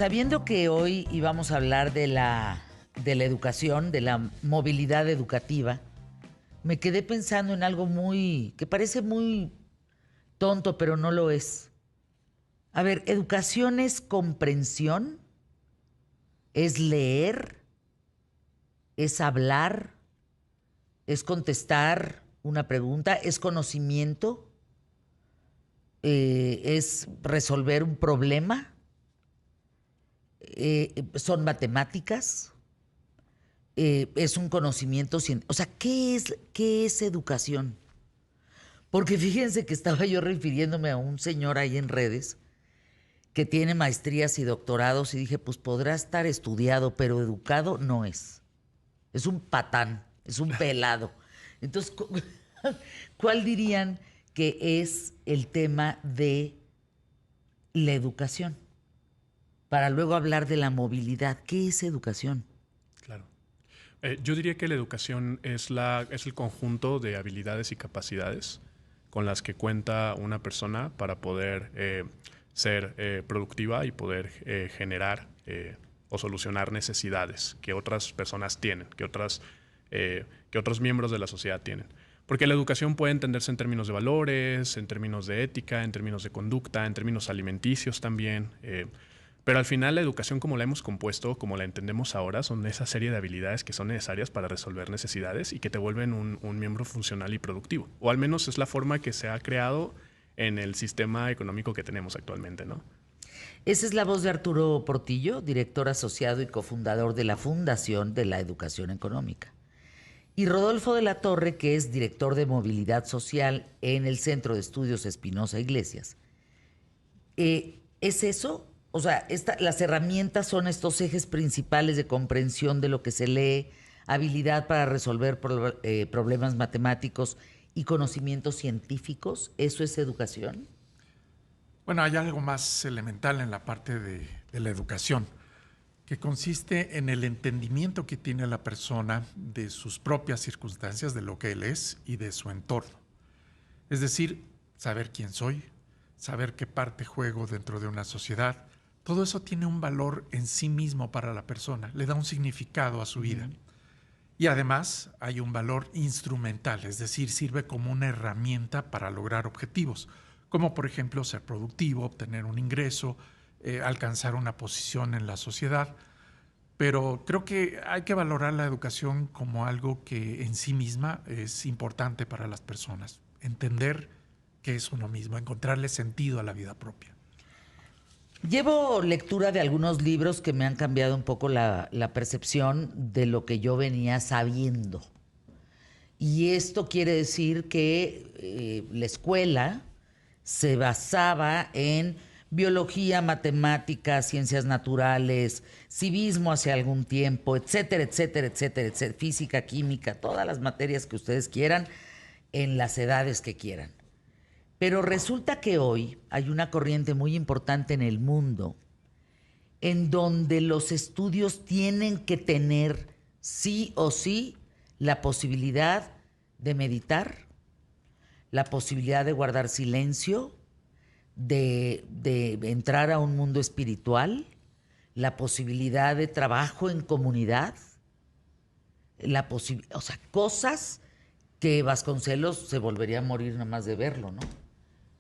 Sabiendo que hoy íbamos a hablar de la educación, de la movilidad educativa, me quedé pensando en algo que parece muy tonto, pero no lo es. A ver, educación es comprensión, es leer, es hablar, es contestar una pregunta, es conocimiento, es resolver un problema, son matemáticas. Es un conocimiento científico. O sea, ¿qué es educación? Porque fíjense que estaba yo refiriéndome a un señor ahí en redes que tiene maestrías y doctorados y dije, pues podrá estar estudiado, pero educado no es. Es un patán, es un pelado. Entonces, ¿cuál dirían que es el tema de la educación? Para luego hablar de la movilidad. ¿Qué es educación? Claro. Yo diría que la educación es el conjunto de habilidades y capacidades con las que cuenta una persona para poder ser productiva y poder generar o solucionar necesidades que otras personas tienen, que otros miembros de la sociedad tienen. Porque la educación puede entenderse en términos de valores, en términos de ética, en términos de conducta, en términos alimenticios también. Pero al final la educación como la hemos compuesto, como la entendemos ahora, son esa serie de habilidades que son necesarias para resolver necesidades y que te vuelven un miembro funcional y productivo. O al menos es la forma que se ha creado en el sistema económico que tenemos actualmente, ¿no? Esa es la voz de Arturo Portillo, director asociado y cofundador de la Fundación de la Educación Económica. Y Rodolfo de la Torre, que es director de movilidad social en el Centro de Estudios Espinosa Iglesias. ¿Es eso? O sea, las herramientas son estos ejes principales de comprensión de lo que se lee, habilidad para resolver problemas matemáticos y conocimientos científicos. ¿Eso es educación? Bueno, hay algo más elemental en la parte de la educación, que consiste en el entendimiento que tiene la persona de sus propias circunstancias, de lo que él es y de su entorno. Es decir, saber quién soy, saber qué parte juego dentro de una sociedad. Todo eso tiene un valor en sí mismo para la persona, le da un significado a su vida. Y además hay un valor instrumental, es decir, sirve como una herramienta para lograr objetivos, como por ejemplo ser productivo, obtener un ingreso, alcanzar una posición en la sociedad. Pero creo que hay que valorar la educación como algo que en sí misma es importante para las personas. Entender qué es uno mismo, encontrarle sentido a la vida propia. Llevo lectura de algunos libros que me han cambiado un poco la percepción de lo que yo venía sabiendo. Y esto quiere decir que la escuela se basaba en biología, matemáticas, ciencias naturales, civismo hace algún tiempo, etcétera, etcétera, etcétera, etcétera, física, química, todas las materias que ustedes quieran, en las edades que quieran. Pero resulta que hoy hay una corriente muy importante en el mundo en donde los estudios tienen que tener sí o sí la posibilidad de meditar, la posibilidad de guardar silencio, de entrar a un mundo espiritual, la posibilidad de trabajo en comunidad, o sea, cosas que Vasconcelos se volvería a morir nada más de verlo, ¿no?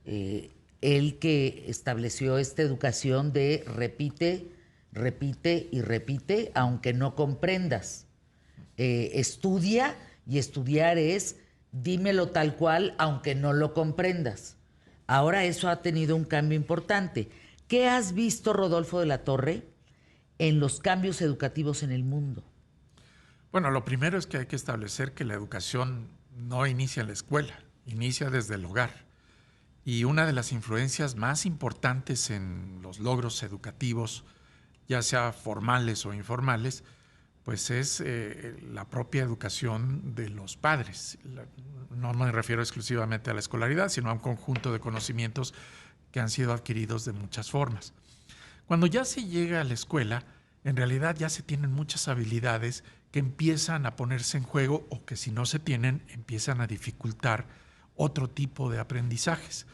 Él que estableció esta educación de repite, repite y repite, aunque no comprendas. Estudia, y estudiar es dímelo tal cual, aunque no lo comprendas. Ahora eso ha tenido un cambio importante. ¿Qué has visto, Rodolfo de la Torre, en los cambios educativos en el mundo? Bueno, lo primero es que hay que establecer que la educación no inicia en la escuela, inicia desde el hogar. Y una de las influencias más importantes en los logros educativos, ya sea formales o informales, pues es la propia educación de los padres. No me refiero exclusivamente a la escolaridad, sino a un conjunto de conocimientos que han sido adquiridos de muchas formas. Cuando ya se llega a la escuela, en realidad ya se tienen muchas habilidades que empiezan a ponerse en juego o que si no se tienen empiezan a dificultar otro tipo de aprendizajes.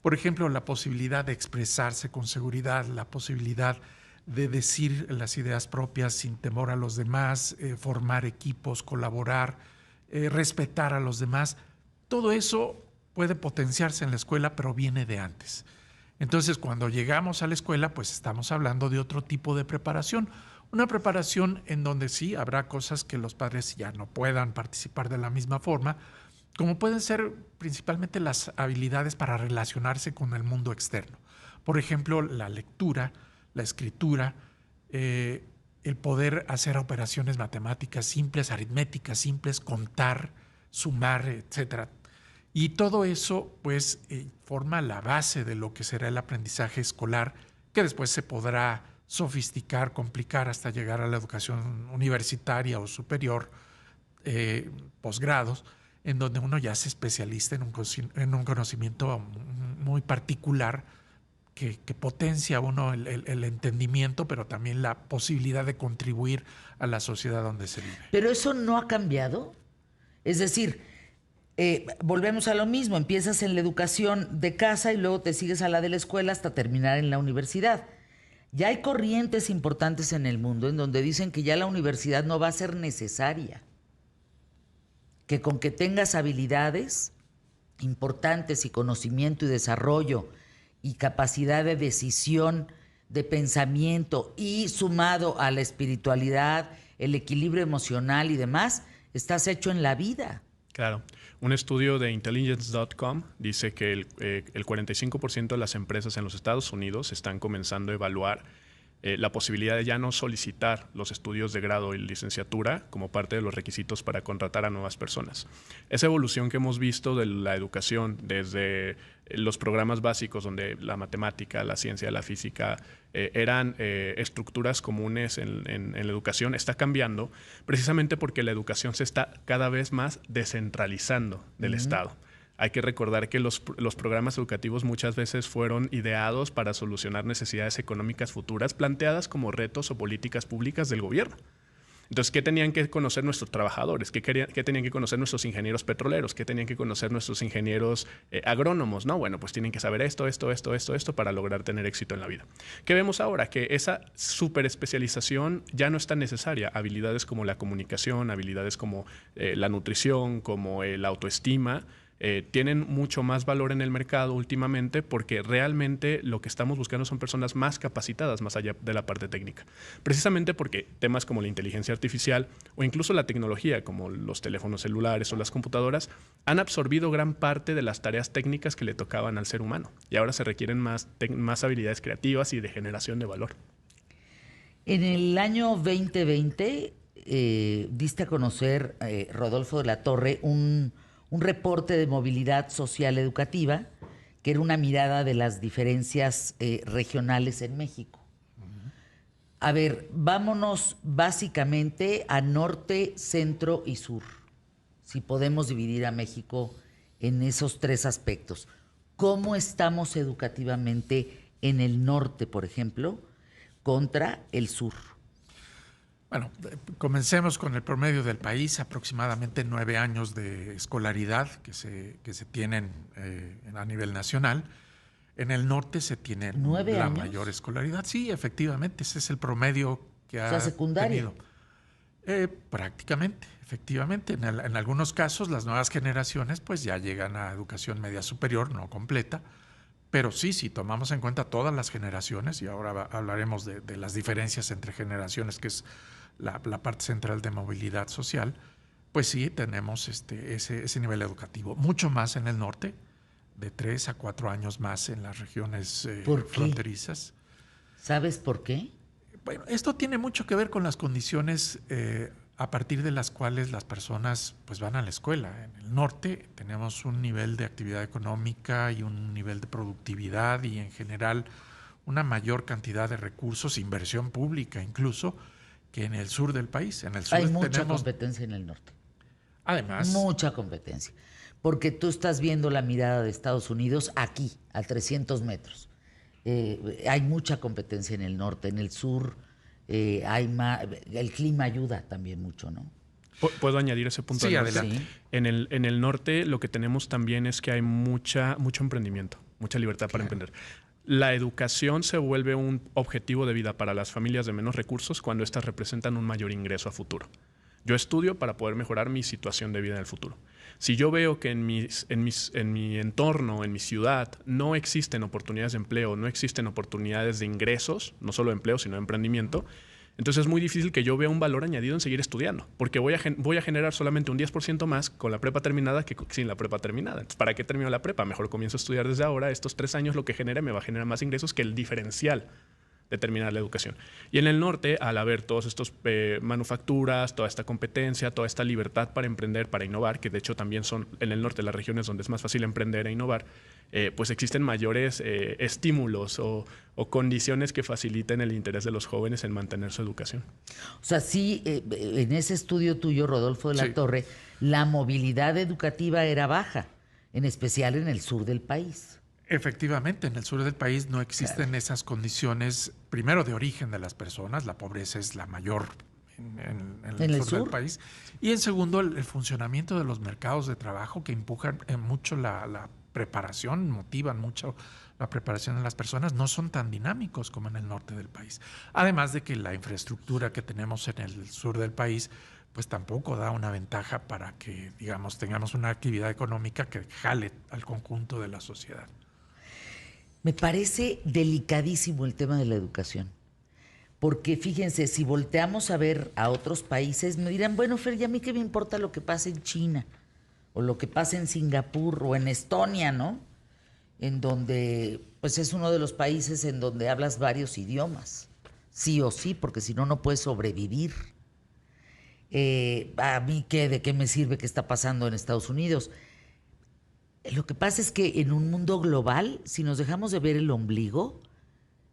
Por ejemplo, la posibilidad de expresarse con seguridad, la posibilidad de decir las ideas propias sin temor a los demás, formar equipos, colaborar, respetar a los demás. Todo eso puede potenciarse en la escuela, pero viene de antes. Entonces, cuando llegamos a la escuela, pues estamos hablando de otro tipo de preparación. Una preparación en donde sí habrá cosas que los padres ya no puedan participar de la misma forma, como pueden ser principalmente las habilidades para relacionarse con el mundo externo. Por ejemplo, la lectura, la escritura, el poder hacer operaciones matemáticas simples, aritméticas simples, contar, sumar, etcétera. Y todo eso, pues, forma la base de lo que será el aprendizaje escolar, que después se podrá sofisticar, complicar hasta llegar a la educación universitaria o superior, posgrados, en donde uno ya se especialista en un conocimiento muy particular que potencia uno el entendimiento, pero también la posibilidad de contribuir a la sociedad donde se vive. Pero eso no ha cambiado. Es decir, volvemos a lo mismo, empiezas en la educación de casa y luego te sigues a la de la escuela hasta terminar en la universidad. Ya hay corrientes importantes en el mundo en donde dicen que ya la universidad no va a ser necesaria, que con que tengas habilidades importantes y conocimiento y desarrollo y capacidad de decisión, de pensamiento y sumado a la espiritualidad, el equilibrio emocional y demás, estás hecho en la vida. Claro. Un estudio de intelligence.com dice que el 45% de las empresas en los Estados Unidos están comenzando a evaluar la posibilidad de ya no solicitar los estudios de grado y licenciatura como parte de los requisitos para contratar a nuevas personas. Esa evolución que hemos visto de la educación desde los programas básicos donde la matemática, la ciencia, la física eran estructuras comunes en la educación, está cambiando precisamente porque la educación se está cada vez más descentralizando del Estado. Hay que recordar que los programas educativos muchas veces fueron ideados para solucionar necesidades económicas futuras planteadas como retos o políticas públicas del gobierno. Entonces, ¿qué tenían que conocer nuestros trabajadores? ¿Qué tenían que conocer nuestros ingenieros petroleros? ¿Qué tenían que conocer nuestros ingenieros agrónomos? No, bueno, pues tienen que saber esto para lograr tener éxito en la vida. ¿Qué vemos ahora? Que esa superespecialización ya no es tan necesaria. Habilidades como la comunicación, habilidades como la nutrición, como la autoestima, tienen mucho más valor en el mercado últimamente porque realmente lo que estamos buscando son personas más capacitadas más allá de la parte técnica. Precisamente porque temas como la inteligencia artificial o incluso la tecnología como los teléfonos celulares o las computadoras han absorbido gran parte de las tareas técnicas que le tocaban al ser humano y ahora se requieren más habilidades creativas y de generación de valor. En el año 2020 diste a conocer, Rodolfo de la Torre, un reporte de movilidad social educativa, que era una mirada de las diferencias regionales en México. A ver, vámonos básicamente a norte, centro y sur, si podemos dividir a México en esos tres aspectos. ¿Cómo estamos educativamente en el norte, por ejemplo, contra el sur? Bueno, comencemos con el promedio del país, aproximadamente 9 años de escolaridad que se tienen a nivel nacional. En el norte se tiene la mayor escolaridad. Sí, efectivamente, ese es el promedio que ha secundaria. tenido. Prácticamente, efectivamente. En algunos casos, las nuevas generaciones pues ya llegan a educación media superior, no completa. Pero sí, si tomamos en cuenta todas las generaciones, y ahora hablaremos de las diferencias entre generaciones, que es la parte central de movilidad social, pues sí, tenemos ese nivel educativo. Mucho más en el norte, de 3 a 4 años más en las regiones fronterizas. ¿Sabes por qué? Bueno, esto tiene mucho que ver con las condiciones a partir de las cuales las personas pues van a la escuela. En el norte tenemos un nivel de actividad económica y un nivel de productividad y en general una mayor cantidad de recursos, inversión pública incluso, que en el sur del país. En el sur hay mucha competencia en el norte. Además, mucha competencia. Porque tú estás viendo la mirada de Estados Unidos aquí, a 300 metros. Hay mucha competencia en el norte. En el sur hay más. El clima ayuda también mucho, ¿no? ¿Puedo añadir ese punto? Sí, adelante. Sí. En el norte lo que tenemos también es que hay mucho emprendimiento, mucha libertad para emprender. la educación se vuelve un objetivo de vida para las familias de menos recursos cuando éstas representan un mayor ingreso a futuro. Yo estudio para poder mejorar mi situación de vida en el futuro. Si yo veo que en mi entorno, en mi ciudad, no existen oportunidades de empleo, no existen oportunidades de ingresos, no solo de empleo, sino de emprendimiento, entonces es muy difícil que yo vea un valor añadido en seguir estudiando, porque voy a generar solamente un 10% más con la prepa terminada que sin la prepa terminada. Entonces, ¿para qué termino la prepa? Mejor comienzo a estudiar desde ahora. Estos 3 años lo que genere me va a generar más ingresos que el diferencial de terminar la educación. Y en el norte, al haber todos estos manufacturas, toda esta competencia, toda esta libertad para emprender, para innovar, que de hecho también son en el norte las regiones donde es más fácil emprender e innovar, pues existen mayores estímulos o condiciones que faciliten el interés de los jóvenes en mantener su educación. O sea, sí, en ese estudio tuyo, Rodolfo de la Torre, la movilidad educativa era baja, en especial en el sur del país. Efectivamente, en el sur del país no existen esas condiciones, primero de origen de las personas, la pobreza es la mayor en el sur del país, y en segundo el funcionamiento de los mercados de trabajo que empujan mucho la preparación, motivan mucho la preparación de las personas, no son tan dinámicos como en el norte del país. Además de que la infraestructura que tenemos en el sur del país pues tampoco da una ventaja para que, digamos, tengamos una actividad económica que jale al conjunto de la sociedad. Me parece delicadísimo el tema de la educación, porque fíjense, si volteamos a ver a otros países, me dirán, bueno, Fer, ¿y a mí qué me importa lo que pasa en China? O lo que pasa en Singapur o en Estonia, ¿no? En donde, pues es uno de los países en donde hablas varios idiomas, sí o sí, porque si no, no puedes sobrevivir. ¿A mí qué? ¿De qué me sirve qué está pasando en Estados Unidos? Lo que pasa es que en un mundo global, si nos dejamos de ver el ombligo,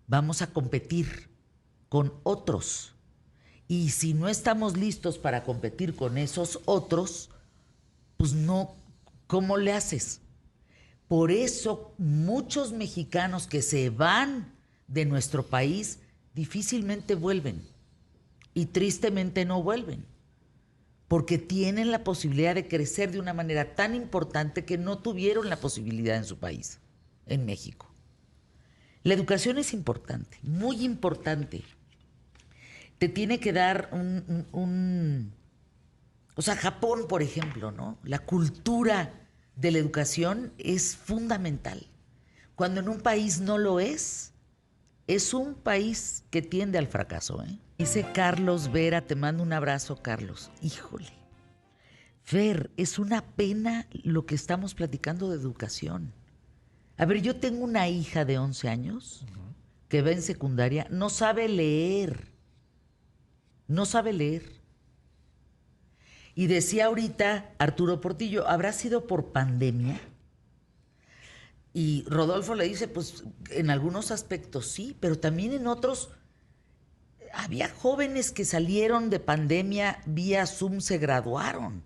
vamos a competir con otros. Y si no estamos listos para competir con esos otros, pues no, ¿cómo le haces? Por eso muchos mexicanos que se van de nuestro país difícilmente vuelven. Y tristemente no vuelven. Porque tienen la posibilidad de crecer de una manera tan importante que no tuvieron la posibilidad en su país, en México. La educación es importante, muy importante. Te tiene que dar o sea, Japón, por ejemplo, ¿no? La cultura de la educación es fundamental. Cuando en un país no lo es un país que tiende al fracaso, ¿eh? Dice Carlos Vera, te mando un abrazo, Carlos. Híjole. Fer, es una pena lo que estamos platicando de educación. A ver, yo tengo una hija de 11 años que va en secundaria, no sabe leer. No sabe leer. Y decía ahorita Arturo Portillo, ¿habrá sido por pandemia? Y Rodolfo le dice, pues en algunos aspectos sí, pero también en otros. Había jóvenes que salieron de pandemia vía Zoom, se graduaron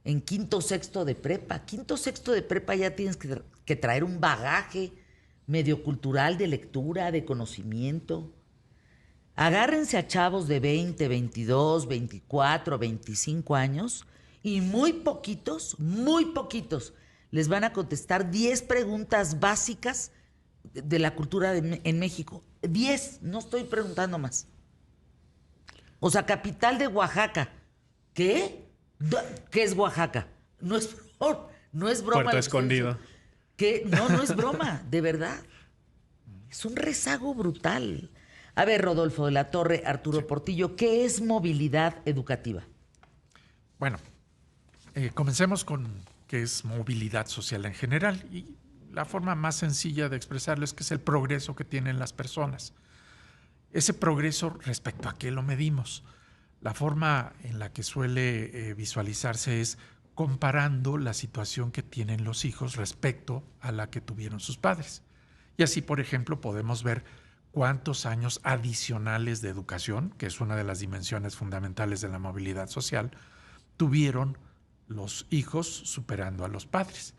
en quinto, sexto de prepa. Quinto, sexto de prepa ya tienes que traer un bagaje medio cultural de lectura, de conocimiento. Agárrense a chavos de 20, 22, 24, 25 años y muy poquitos les van a contestar 10 preguntas básicas de la cultura en México. 10, no estoy preguntando más. O sea, capital de Oaxaca. ¿Qué? ¿Qué es Oaxaca? No es broma. Puerto Escondido. ¿Qué? No es broma, de verdad. Es un rezago brutal. A ver, Rodolfo de la Torre, Arturo Portillo, ¿qué es movilidad educativa? Bueno, comencemos con qué es movilidad social en general. Y la forma más sencilla de expresarlo es que es el progreso que tienen las personas. Ese progreso, respecto a qué lo medimos. La forma en la que suele visualizarse es comparando la situación que tienen los hijos respecto a la que tuvieron sus padres. Y así, por ejemplo, podemos ver cuántos años adicionales de educación, que es una de las dimensiones fundamentales de la movilidad social, tuvieron los hijos superando a los padres.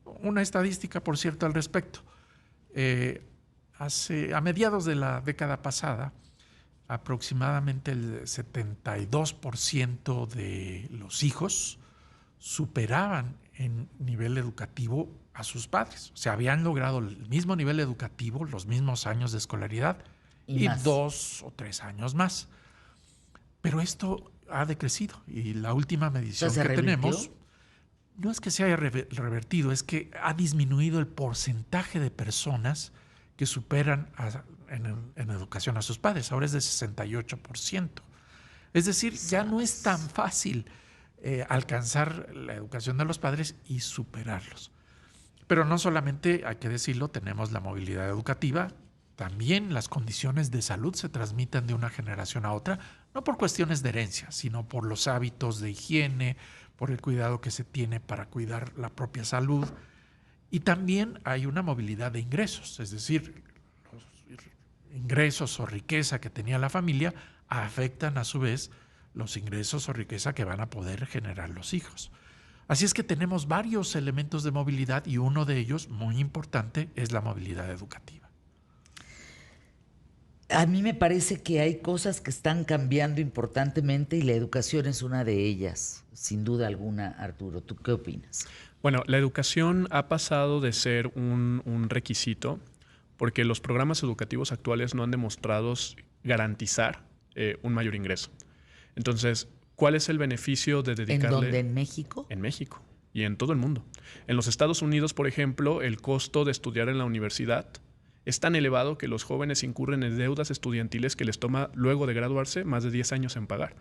Una estadística, por cierto, al respecto. A mediados de la década pasada, aproximadamente el 72% de los hijos superaban en nivel educativo a sus padres. O sea, habían logrado el mismo nivel educativo, los mismos años de escolaridad y más. 2 o 3 años más. Pero esto ha decrecido y la última medición ¿Se que revirtió? tenemos no es que se haya revertido, es que ha disminuido el porcentaje de personas que superan en educación a sus padres. Ahora es de 68%. Es decir, ya no es tan fácil alcanzar la educación de los padres y superarlos. Pero no solamente, hay que decirlo, tenemos la movilidad educativa, también las condiciones de salud se transmiten de una generación a otra, no por cuestiones de herencia, sino por los hábitos de higiene, por el cuidado que se tiene para cuidar la propia salud. Y también hay una movilidad de ingresos, es decir, los ingresos o riqueza que tenía la familia afectan a su vez los ingresos o riqueza que van a poder generar los hijos. Así es que tenemos varios elementos de movilidad y uno de ellos, muy importante, es la movilidad educativa. A mí me parece que hay cosas que están cambiando importantemente y la educación es una de ellas, sin duda alguna, Arturo. ¿Tú qué opinas? Bueno, la educación ha pasado de ser un requisito porque los programas educativos actuales no han demostrado garantizar un mayor ingreso. Entonces, ¿cuál es el beneficio de dedicarle? ¿En dónde? ¿En México? En México y en todo el mundo. En los Estados Unidos, por ejemplo, el costo de estudiar en la universidad es tan elevado que los jóvenes incurren en deudas estudiantiles que les toma, luego de graduarse, más de 10 años en pagar.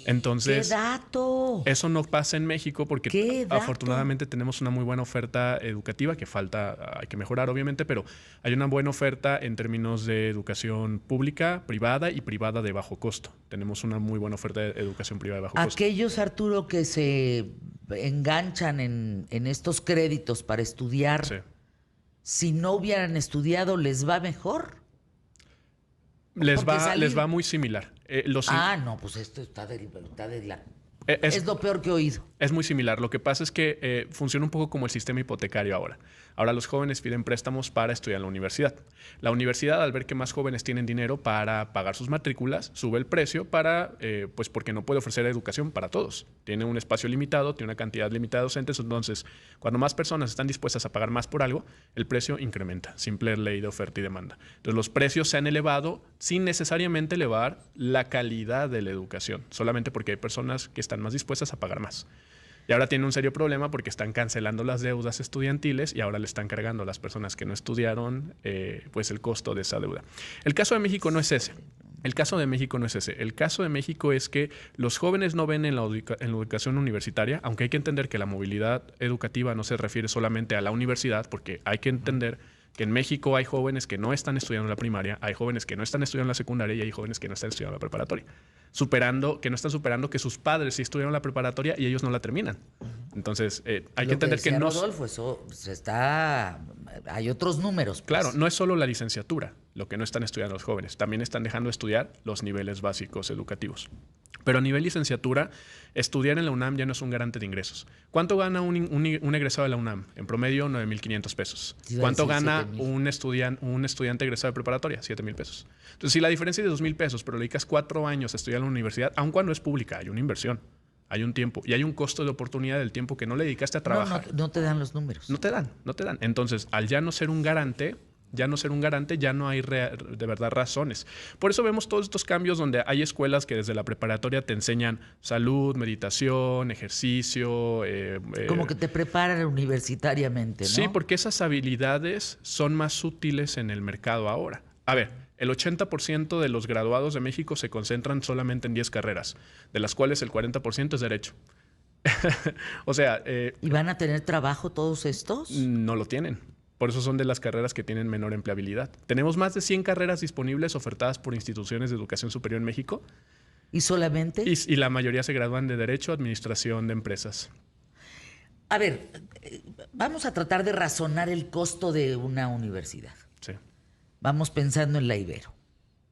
Entonces, ¡qué dato! eso no pasa en México porque ¡Qué dato! afortunadamente tenemos una muy buena oferta educativa que falta, hay que mejorar obviamente, pero hay una buena oferta en términos de educación pública, privada y privada de bajo costo. Tenemos una muy buena oferta de educación privada de bajo costo. Aquellos, Arturo, que se enganchan en estos créditos para estudiar, Sí. si no hubieran estudiado, ¿les va mejor? Les Porque va muy similar. No, pues esto está de la... Es Es lo peor que he oído. Es muy similar. Lo que pasa es que funciona un poco como el sistema hipotecario ahora. Ahora los jóvenes piden préstamos para estudiar en la universidad. La universidad, al ver que más jóvenes tienen dinero para pagar sus matrículas, sube el precio pues porque no puede ofrecer educación para todos. Tiene un espacio limitado, tiene una cantidad limitada de docentes. Entonces, cuando más personas están dispuestas a pagar más por algo, el precio incrementa. Simple ley de oferta y demanda. Entonces, los precios se han elevado sin necesariamente elevar la calidad de la educación, solamente porque hay personas que están más dispuestas a pagar más. Y ahora tiene un serio problema porque están cancelando las deudas estudiantiles y ahora le están cargando a las personas que no estudiaron pues el costo de esa deuda. El caso de México no es ese. El caso de México no es ese. El caso de México es que los jóvenes no ven en la educación universitaria, aunque hay que entender que la movilidad educativa no se refiere solamente a la universidad, porque hay que entender que en México hay jóvenes que no están estudiando la primaria, hay jóvenes que no están estudiando la secundaria y hay jóvenes que no están estudiando la preparatoria. Que no están superando que sus padres sí estudiaron la preparatoria y ellos no la terminan. Entonces, hay que entender que no... Rodolfo, eso se está... Hay otros números. Pues. Claro, no es solo la licenciatura lo que no están estudiando los jóvenes. También están dejando de estudiar los niveles básicos educativos. Pero a nivel licenciatura, estudiar en la UNAM ya no es un garante de ingresos. ¿Cuánto gana un egresado de la UNAM? En promedio, 9,500 pesos. ¿Cuánto gana un estudiante egresado de preparatoria? 7,000 pesos. Entonces, si la diferencia es de 2,000 pesos, pero le dedicas 4 años a estudiar en la universidad, aun cuando es pública, hay una inversión, hay un tiempo y hay un costo de oportunidad del tiempo que no le dedicaste a trabajar. No te dan los números. No te dan. Entonces, al ya no ser un garante, ya no hay de verdad razones. Por eso vemos todos estos cambios donde hay escuelas que desde la preparatoria te enseñan salud, meditación, ejercicio. Como que te preparan universitariamente, ¿no? Sí, porque esas habilidades son más útiles en el mercado ahora. A ver, el 80% de los graduados de México se concentran solamente en 10 carreras, de las cuales el 40% es derecho. O sea... ¿Y van a tener trabajo todos estos? No lo tienen. Por eso son de las carreras que tienen menor empleabilidad. Tenemos más de 100 carreras disponibles ofertadas por instituciones de educación superior en México. ¿Y solamente? Y la mayoría se gradúan de Derecho, Administración de Empresas. A ver, vamos a tratar de razonar el costo de una universidad. Sí. Vamos pensando en la Ibero.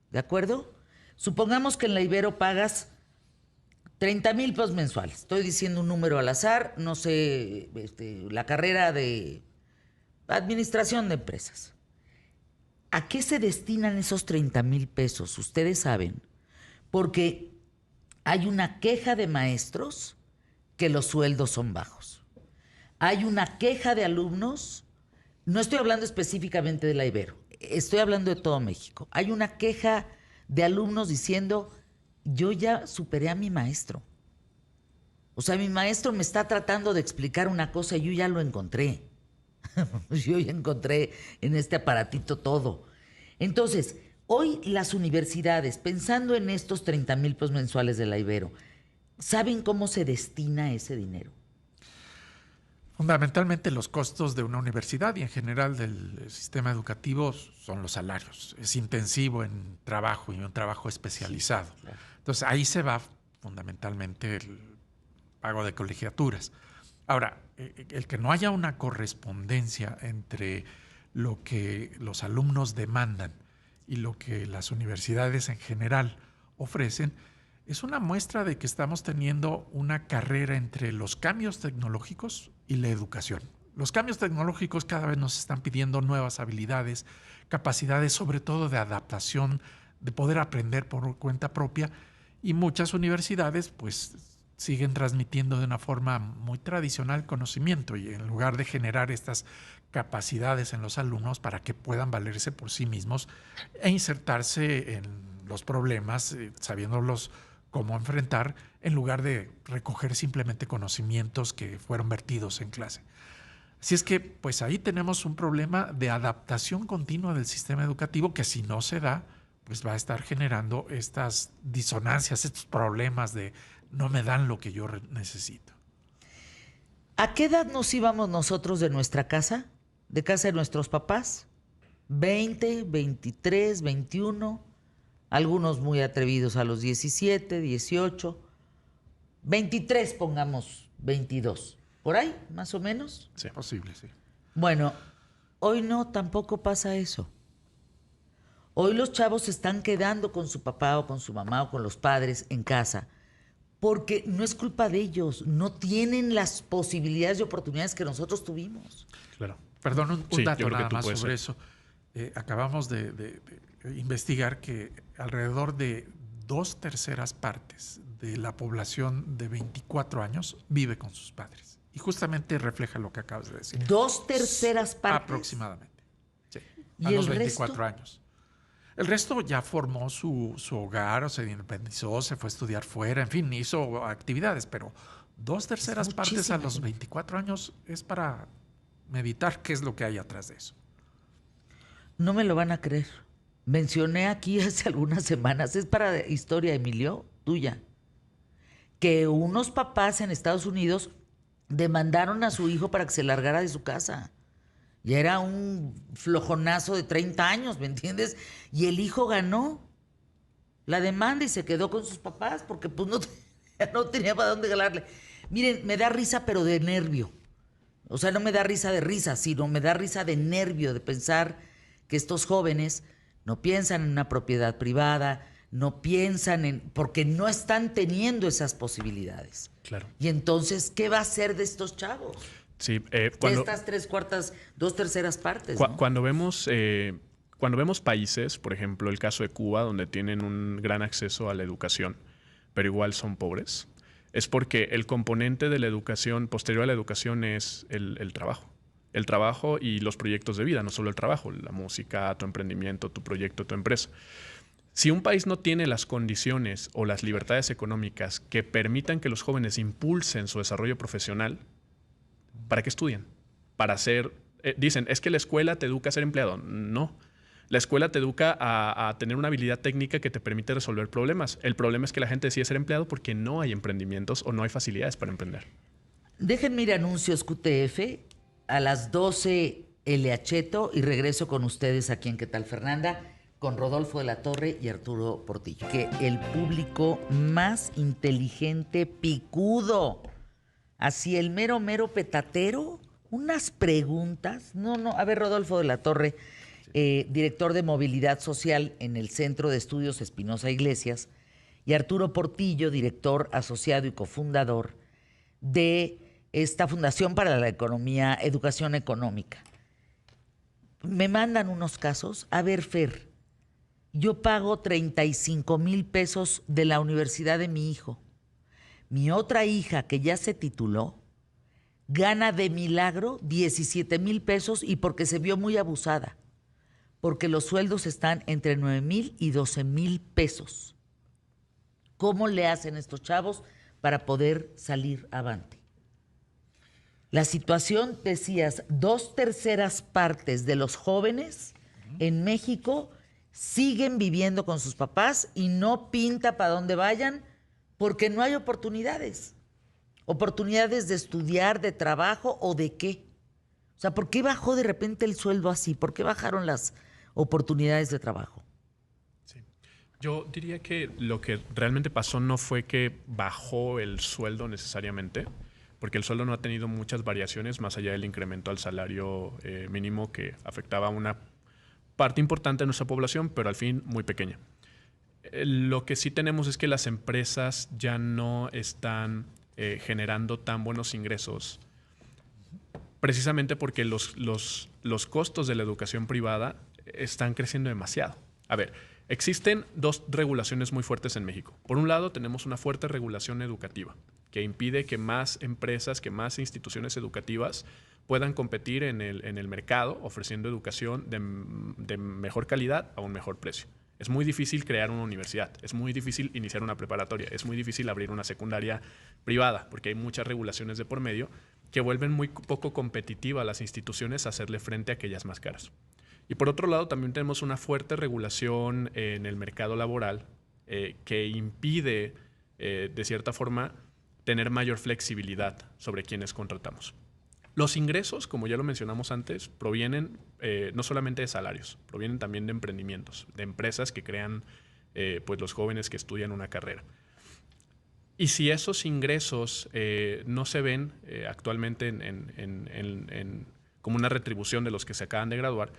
¿De acuerdo? Supongamos que en la Ibero pagas 30,000 pesos mensuales. Estoy diciendo un número al azar, no sé, la carrera de Administración de Empresas. ¿A qué se destinan esos 30,000 pesos? Ustedes saben. Porque hay una queja de maestros que los sueldos son bajos. Hay una queja de alumnos, no estoy hablando específicamente de la Ibero, estoy hablando de todo México. Hay una queja de alumnos diciendo, yo ya superé a mi maestro. O sea, mi maestro me está tratando de explicar una cosa y yo ya lo encontré. Yo ya encontré en este aparatito todo. Entonces, hoy las universidades, pensando en estos 30,000 pesos mensuales de la Ibero, ¿saben cómo se destina ese dinero? Fundamentalmente los costos de una universidad y en general del sistema educativo son los salarios. Es intensivo en trabajo y un trabajo especializado. Sí, claro. Entonces ahí se va fundamentalmente el pago de colegiaturas. Ahora, el que no haya una correspondencia entre lo que los alumnos demandan y lo que las universidades en general ofrecen, es una muestra de que estamos teniendo una carrera entre los cambios tecnológicos y la educación. Los cambios tecnológicos cada vez nos están pidiendo nuevas habilidades, capacidades sobre todo de adaptación, de poder aprender por cuenta propia, y muchas universidades pues siguen transmitiendo de una forma muy tradicional conocimiento, y en lugar de generar estas capacidades en los alumnos para que puedan valerse por sí mismos e insertarse en los problemas, sabiéndolos cómo enfrentar, en lugar de recoger simplemente conocimientos que fueron vertidos en clase. Así es que, pues ahí tenemos un problema de adaptación continua del sistema educativo que, si no se da, pues va a estar generando estas disonancias, estos problemas de no me dan lo que yo necesito. ¿A qué edad nos íbamos nosotros de nuestra casa? ¿De casa de nuestros papás? 20, 23, 21... Algunos muy atrevidos a los 17, 18, 23, pongamos 22. ¿Por ahí, más o menos? Sí, posible, sí. Bueno, hoy no, tampoco pasa eso. Hoy los chavos se están quedando con su papá o con su mamá o con los padres en casa porque no es culpa de ellos, no tienen las posibilidades y oportunidades que nosotros tuvimos. Claro. Perdón, un dato nada más sobre eso. Acabamos de investigar que alrededor de 2/3 partes de la población de 24 años vive con sus padres. Y justamente refleja lo que acabas de decir. 2/3 partes. Aproximadamente. Sí. ¿Y a el los 24 resto? años. El resto ya formó su hogar, o se independizó, se fue a estudiar fuera, en fin, hizo actividades, pero 2/3 partes a los 24 años es para meditar qué es lo que hay atrás de eso. No me lo van a creer. Mencioné aquí hace algunas semanas, es para historia, Emilio, tuya, que unos papás en Estados Unidos demandaron a su hijo para que se largara de su casa. Y era un flojonazo de 30 años, ¿me entiendes? Y el hijo ganó la demanda y se quedó con sus papás porque pues no tenía para dónde jalarle. Miren, me da risa, pero de nervio. O sea, no me da risa de risa, sino me da risa de nervio de pensar que estos jóvenes no piensan en una propiedad privada, no piensan en... porque no están teniendo esas posibilidades. Claro. Y entonces, ¿qué va a hacer de estos chavos? Sí, De estas 2/3 partes, ¿no? Cuando vemos países, por ejemplo, el caso de Cuba, donde tienen un gran acceso a la educación, pero igual son pobres, es porque el componente de la educación, posterior a la educación, es el trabajo. El trabajo y los proyectos de vida, no solo el trabajo, la música, tu emprendimiento, tu proyecto, tu empresa. Si un país no tiene las condiciones o las libertades económicas que permitan que los jóvenes impulsen su desarrollo profesional, ¿para qué estudian? Para ser... dicen, es que la escuela te educa a ser empleado. No. La escuela te educa a tener una habilidad técnica que te permite resolver problemas. El problema es que la gente decide ser empleado porque no hay emprendimientos o no hay facilidades para emprender. Déjenme ir a anuncios QTF. A las 12 El Acheto y regreso con ustedes aquí en ¿Qué tal, Fernanda? Con Rodolfo de la Torre y Arturo Portillo. Que el público más inteligente, picudo, así el mero petatero, unas preguntas. No, a ver, Rodolfo de la Torre, director de movilidad social en el Centro de Estudios Espinosa Iglesias, y Arturo Portillo, director asociado y cofundador de esta Fundación para la Educación Económica. Me mandan unos casos. A ver, Fer, yo pago 35,000 pesos de la universidad de mi hijo. Mi otra hija, que ya se tituló, gana de milagro 17,000 pesos y porque se vio muy abusada, porque los sueldos están entre 9,000 y 12,000 pesos. ¿Cómo le hacen estos chavos para poder salir avante? La situación, decías, 2/3 partes de los jóvenes en México siguen viviendo con sus papás y no pinta para dónde vayan porque no hay oportunidades. Oportunidades de estudiar, de trabajo o de qué. O sea, ¿por qué bajó de repente el sueldo así? ¿Por qué bajaron las oportunidades de trabajo? Sí. Yo diría que lo que realmente pasó no fue que bajó el sueldo necesariamente, porque el sueldo no ha tenido muchas variaciones más allá del incremento al salario mínimo que afectaba a una parte importante de nuestra población, pero al fin muy pequeña. Lo que sí tenemos es que las empresas ya no están generando tan buenos ingresos, precisamente porque los costos de la educación privada están creciendo demasiado. A ver, existen dos regulaciones muy fuertes en México. Por un lado, tenemos una fuerte regulación educativa que impide que más empresas, que más instituciones educativas puedan competir en el mercado ofreciendo educación de mejor calidad a un mejor precio. Es muy difícil crear una universidad, es muy difícil iniciar una preparatoria, es muy difícil abrir una secundaria privada porque hay muchas regulaciones de por medio que vuelven muy poco competitiva a las instituciones a hacerle frente a aquellas más caras. Y por otro lado, también tenemos una fuerte regulación en el mercado laboral que impide, de cierta forma, tener mayor flexibilidad sobre quienes contratamos. Los ingresos, como ya lo mencionamos antes, provienen no solamente de salarios, provienen también de emprendimientos, de empresas que crean pues los jóvenes que estudian una carrera. Y si esos ingresos no se ven actualmente como una retribución de los que se acaban de graduar,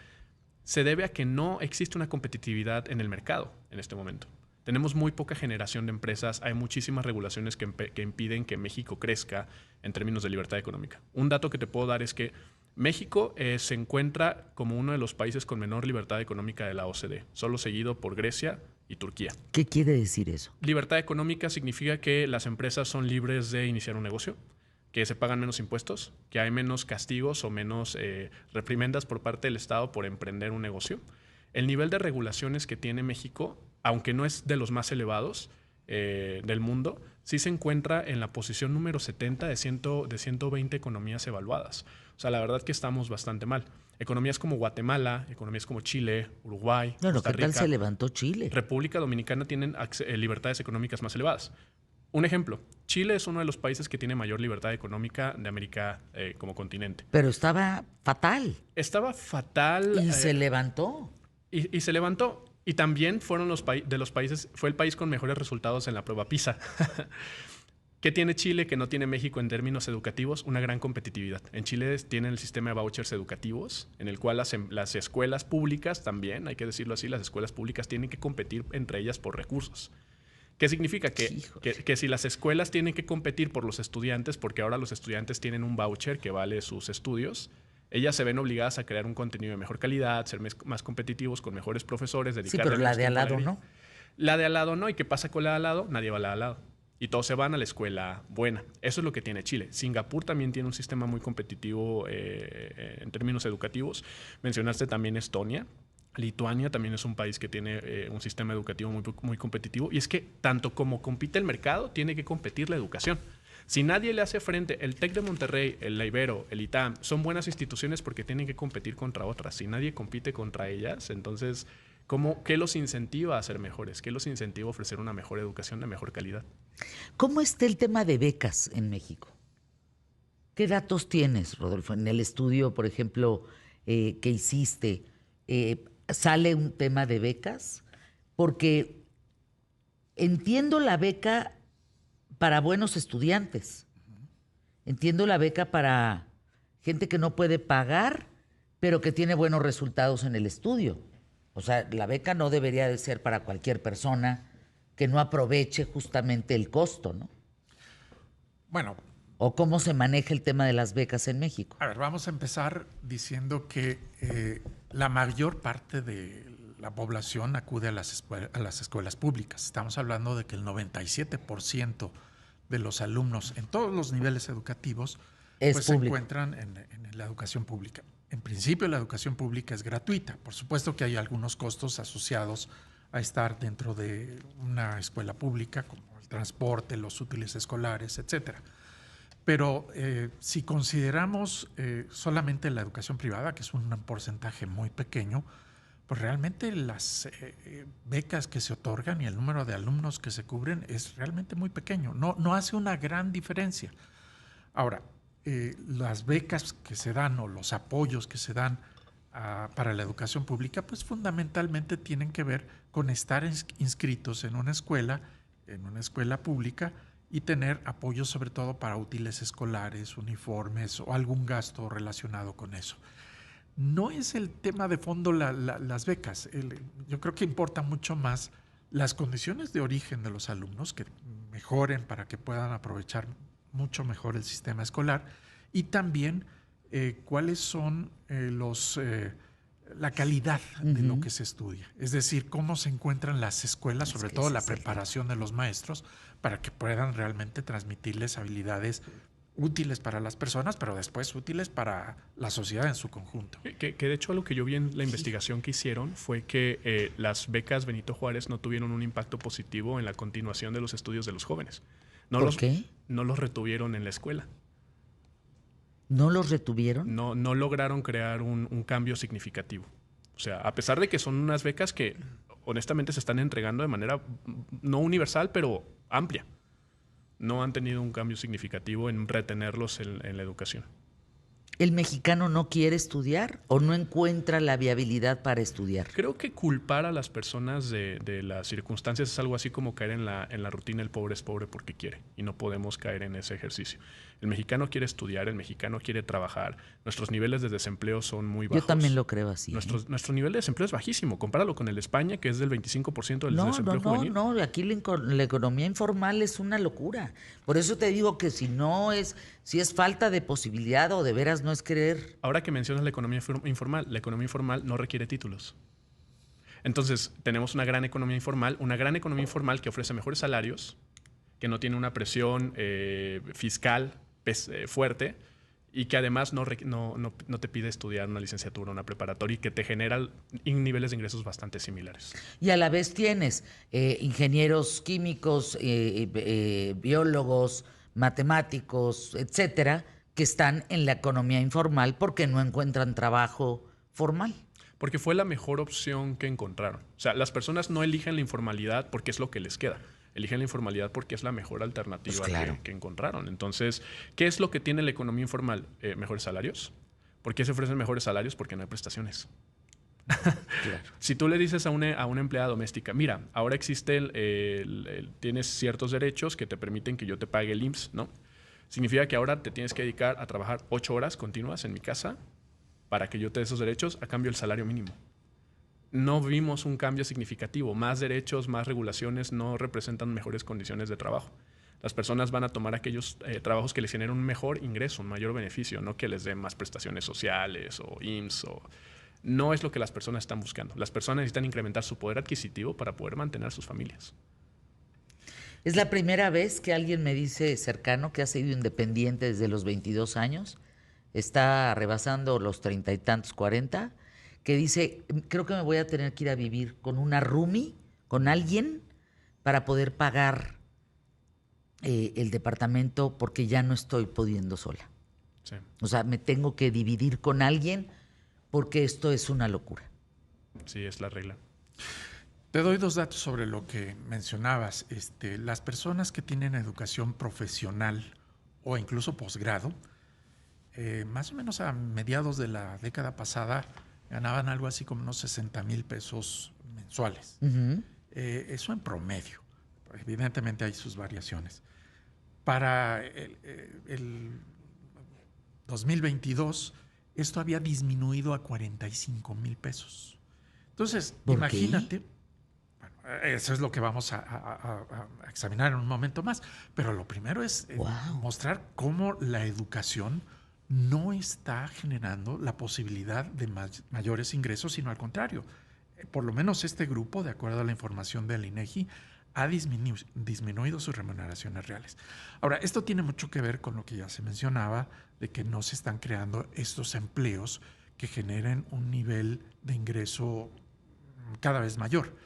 se debe a que no existe una competitividad en el mercado en este momento. Tenemos muy poca generación de empresas, hay muchísimas regulaciones que impiden que México crezca en términos de libertad económica. Un dato que te puedo dar es que México se encuentra como uno de los países con menor libertad económica de la OCDE, solo seguido por Grecia y Turquía. ¿Qué quiere decir eso? Libertad económica significa que las empresas son libres de iniciar un negocio, que se pagan menos impuestos, que hay menos castigos o menos reprimendas por parte del Estado por emprender un negocio. El nivel de regulaciones que tiene México, aunque no es de los más elevados del mundo, sí se encuentra en la posición número 70 de 120 economías evaluadas. O sea, la verdad que estamos bastante mal. Economías como Guatemala, economías como Chile, Uruguay, Costa ¿qué tal Rica, se levantó Chile? República Dominicana tienen libertades económicas más elevadas. Un ejemplo, Chile es uno de los países que tiene mayor libertad económica de América como continente. Pero estaba fatal. Estaba fatal. Y se levantó. Y se levantó. Y también fueron fue el país con mejores resultados en la prueba PISA. ¿Qué tiene Chile que no tiene México en términos educativos? Una gran competitividad. En Chile tienen el sistema de vouchers educativos, en el cual las escuelas públicas también, hay que decirlo así, las escuelas públicas tienen que competir entre ellas por recursos. ¿Qué significa? Que si las escuelas tienen que competir por los estudiantes, porque ahora los estudiantes tienen un voucher que vale sus estudios, ellas se ven obligadas a crear un contenido de mejor calidad, ser más competitivos, con mejores profesores, dedicarle. Sí, pero la de al lado no. La de al lado no. ¿Y qué pasa con la de al lado? Nadie va a la de al lado. Y todos se van a la escuela buena. Eso es lo que tiene Chile. Singapur también tiene un sistema muy competitivo en términos educativos. Mencionaste también Estonia. Lituania también es un país que tiene un sistema educativo muy, muy competitivo. Y es que tanto como compite el mercado, tiene que competir la educación. Si nadie le hace frente, el TEC de Monterrey, el Ibero, el ITAM, son buenas instituciones porque tienen que competir contra otras. Si nadie compite contra ellas, entonces, ¿qué los incentiva a ser mejores? ¿Qué los incentiva a ofrecer una mejor educación de mejor calidad? ¿Cómo está el tema de becas en México? ¿Qué datos tienes, Rodolfo? En el estudio, por ejemplo, que hiciste, ¿sale un tema de becas? Porque entiendo la beca para buenos estudiantes. Entiendo la beca para gente que no puede pagar, pero que tiene buenos resultados en el estudio. O sea, la beca no debería de ser para cualquier persona que no aproveche justamente el costo, ¿no? Bueno. ¿O cómo se maneja el tema de las becas en México? A ver, vamos a empezar diciendo que la mayor parte de la población acude a las escuelas públicas. Estamos hablando de que el 97% de los alumnos en todos los niveles educativos Es pues se público. encuentran en la educación pública. En principio, la educación pública es gratuita. Por supuesto que hay algunos costos asociados a estar dentro de una escuela pública, como el transporte, los útiles escolares, etcétera. Pero si consideramos solamente la educación privada, que es un porcentaje muy pequeño, pues realmente las becas que se otorgan y el número de alumnos que se cubren es realmente muy pequeño. No hace una gran diferencia. Ahora, las becas que se dan o los apoyos que se dan para la educación pública, pues fundamentalmente tienen que ver con estar inscritos en una escuela pública, y tener apoyo sobre todo para útiles escolares, uniformes o algún gasto relacionado con eso. No es el tema de fondo las becas. Yo creo que importa mucho más las condiciones de origen de los alumnos, que mejoren para que puedan aprovechar mucho mejor el sistema escolar, y también cuáles son la calidad de lo que se estudia. Es decir, cómo se encuentran las escuelas, sobre todo la preparación de los maestros, para que puedan realmente transmitirles habilidades útiles para las personas, pero después útiles para la sociedad en su conjunto. Que de hecho lo que yo vi en la investigación que hicieron fue que las becas Benito Juárez no tuvieron un impacto positivo en la continuación de los estudios de los jóvenes. ¿Por qué? No los retuvieron en la escuela. ¿No los retuvieron? No lograron crear un cambio significativo. O sea, a pesar de que son unas becas que honestamente se están entregando de manera no universal, pero amplia, no han tenido un cambio significativo en retenerlos en la educación. ¿El mexicano no quiere estudiar o no encuentra la viabilidad para estudiar? Creo que culpar a las personas de las circunstancias es algo así como caer en la rutina el pobre es pobre porque quiere, y no podemos caer en ese ejercicio. El mexicano quiere estudiar, el mexicano quiere trabajar. Nuestros niveles de desempleo son muy bajos. Yo también lo creo así. Nuestro nivel de desempleo es bajísimo. Compáralo con el de España, que es del 25% del desempleo juvenil. No, aquí la economía informal es una locura. Por eso te digo que si es falta de posibilidad o de veras no es querer. Ahora que mencionas la economía informal no requiere títulos. Entonces, tenemos una gran economía informal que ofrece mejores salarios, que no tiene una presión fiscal fuerte, y que además no te pide estudiar una licenciatura, una preparatoria, y que te genera niveles de ingresos bastante similares. Y a la vez tienes ingenieros químicos, biólogos, matemáticos, etcétera, que están en la economía informal porque no encuentran trabajo formal. Porque fue la mejor opción que encontraron. O sea, las personas no eligen la informalidad porque es lo que les queda. Eligen la informalidad porque es la mejor alternativa pues claro. que encontraron. Entonces, ¿qué es lo que tiene la economía informal? Mejores salarios. ¿Por qué se ofrecen mejores salarios? Porque no hay prestaciones. Claro. Si tú le dices a una empleada doméstica, mira, ahora existe tienes ciertos derechos que te permiten que yo te pague el IMSS, ¿no? Significa que ahora te tienes que dedicar a trabajar 8 horas continuas en mi casa para que yo te dé esos derechos a cambio del salario mínimo. No vimos un cambio significativo. Más derechos, más regulaciones no representan mejores condiciones de trabajo. Las personas van a tomar aquellos trabajos que les generen un mejor ingreso, un mayor beneficio, no que les den más prestaciones sociales o IMSS. No es lo que las personas están buscando. Las personas necesitan incrementar su poder adquisitivo para poder mantener sus familias. Es la primera vez que alguien me dice cercano que ha sido independiente desde los 22 años, está rebasando los 30 y tantos, 40, que dice, creo que me voy a tener que ir a vivir con una roomie, con alguien, para poder pagar el departamento porque ya no estoy pudiendo sola. Sí. O sea, me tengo que dividir con alguien porque esto es una locura. Sí, es la regla. Te doy 2 datos sobre lo que mencionabas. Las personas que tienen educación profesional o incluso posgrado, más o menos a mediados de la década pasada, ganaban algo así como unos 60,000 pesos mensuales. Uh-huh. Eso en promedio. Evidentemente hay sus variaciones. Para el 2022, esto había disminuido a 45,000 pesos. Entonces, imagínate, bueno, eso es lo que vamos a examinar en un momento más, pero lo primero es mostrar cómo la educación no está generando la posibilidad de mayores ingresos, sino al contrario. Por lo menos este grupo, de acuerdo a la información del INEGI, ha disminuido sus remuneraciones reales. Ahora, esto tiene mucho que ver con lo que ya se mencionaba, de que no se están creando estos empleos que generen un nivel de ingreso cada vez mayor.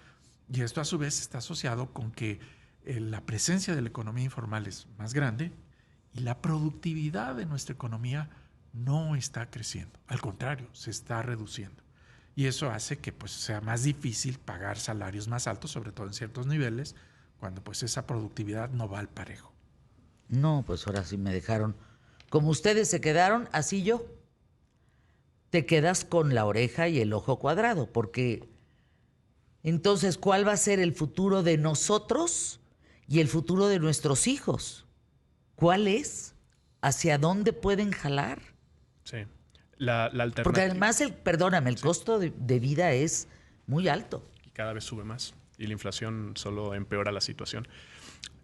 Y esto a su vez está asociado con que la presencia de la economía informal es más grande y la productividad de nuestra economía no está creciendo. Al contrario, se está reduciendo. Y eso hace que pues, sea más difícil pagar salarios más altos, sobre todo en ciertos niveles, cuando pues esa productividad no va al parejo. No, pues ahora sí me dejaron. Como ustedes se quedaron, así yo. Te quedas con la oreja y el ojo cuadrado, porque entonces, ¿cuál va a ser el futuro de nosotros y el futuro de nuestros hijos? ¿Cuál es? ¿Hacia dónde pueden jalar? Sí. La alternativa. Porque además, perdóname, el Sí. costo de vida es muy alto. Y cada vez sube más. Y la inflación solo empeora la situación.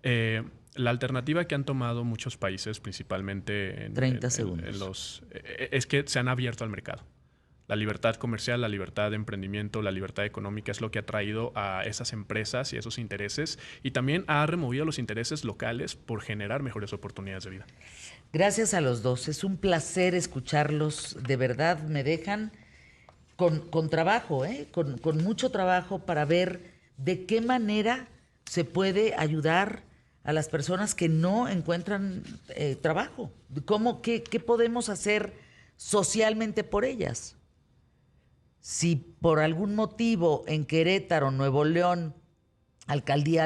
La alternativa que han tomado muchos países, principalmente 30 segundos. es que se han abierto al mercado. La libertad comercial, la libertad de emprendimiento, la libertad económica es lo que ha traído a esas empresas y esos intereses, y también ha removido los intereses locales por generar mejores oportunidades de vida. Gracias a los dos. Es un placer escucharlos. De verdad, me dejan con trabajo, con mucho trabajo para ver de qué manera se puede ayudar a las personas que no encuentran trabajo. ¿Qué podemos hacer socialmente por ellas? Si por algún motivo en Querétaro, Nuevo León, alcaldía